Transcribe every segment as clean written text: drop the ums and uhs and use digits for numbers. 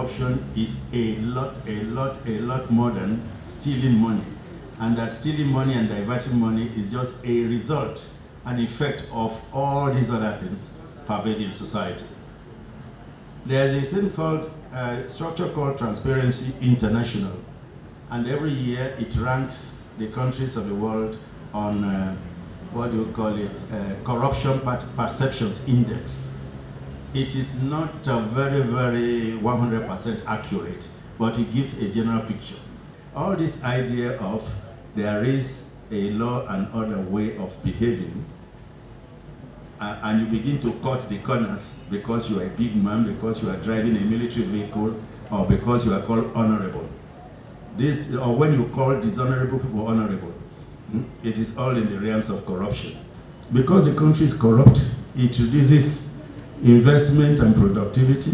corruption is a lot more than stealing money. And that stealing money and diverting money is just a result, an effect of all these other things pervading society. There's a thing called, structure called Transparency International. And every year it ranks the countries of the world on, what do you call it, Corruption Perceptions Index. It is not very 100% accurate, but it gives a general picture. All this idea of there is a law and order way of behaving, and you begin to cut the corners because you are a big man, because you are driving a military vehicle, or because you are called honorable. This, or when you call dishonorable people honorable, it is all in the realms of corruption. Because the country is corrupt, it reduces investment and productivity,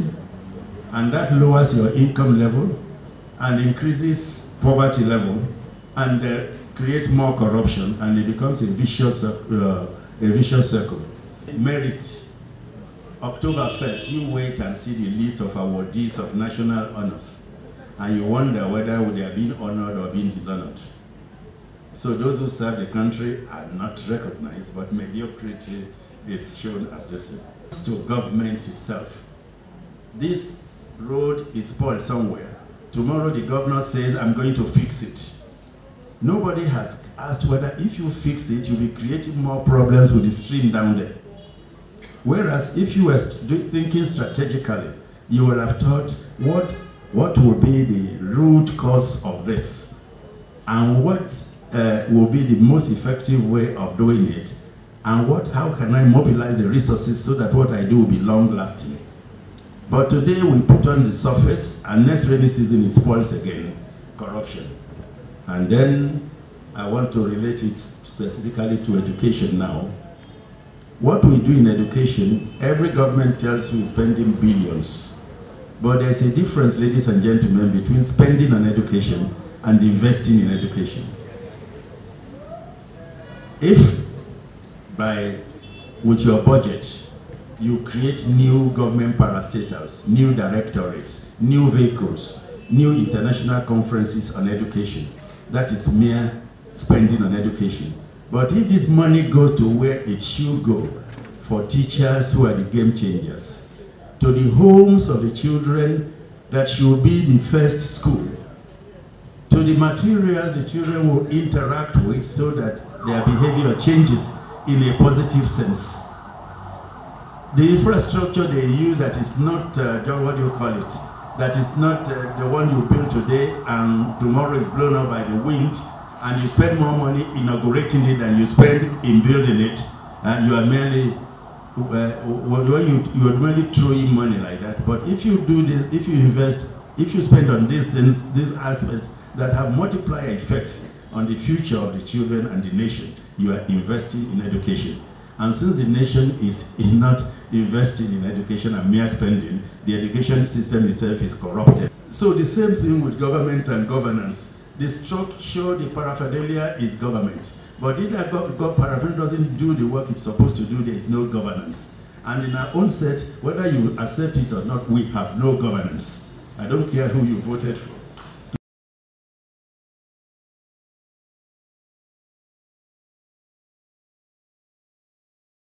and that lowers your income level and increases poverty level, and creates more corruption, and it becomes a vicious circle. Merit. October 1st, you wait and see the list of awardees of national honors, and you wonder whether they are being honored or being dishonored. So those who serve the country are not recognized, but mediocrity is shown as the same. To government itself. This road is spoiled somewhere. Tomorrow the governor says, I'm going to fix it. Nobody has asked whether if you fix it, you'll be creating more problems with the stream down there. Whereas if you were thinking strategically, you would have thought, what will be the root cause of this? And what will be the most effective way of doing it? And how can I mobilize the resources so that what I do will be long-lasting? But today we put on the surface, and next rainy season it spoils again, corruption. And then I want to relate it specifically to education now. What we do in education, every government tells you is spending billions. But there's a difference, ladies and gentlemen, between spending on education and investing in education. If with your budget, you create new government parastatals, new directorates, new vehicles, new international conferences on education, that is mere spending on education. But if this money goes to where it should go, for teachers who are the game changers, to the homes of the children that should be the first school, to the materials the children will interact with so that their behavior changes in a positive sense. The infrastructure they use that is not, what do you call it, that is not the one you build today and tomorrow is blown up by the wind, and you spend more money inaugurating it than you spend in building it, you are merely, you are merely throwing money like that. But if you do this, if you invest, if you spend on these things, these aspects that have multiplier effects on the future of the children and the nation, you are investing in education. And since the nation is not investing in education and mere spending, the education system itself is corrupted. So the same thing with government and governance. The structure, the paraphernalia is government. But if that paraphernalia doesn't do the work it's supposed to do, there is no governance. And in our own set, whether you accept it or not, we have no governance. I don't care who you voted for.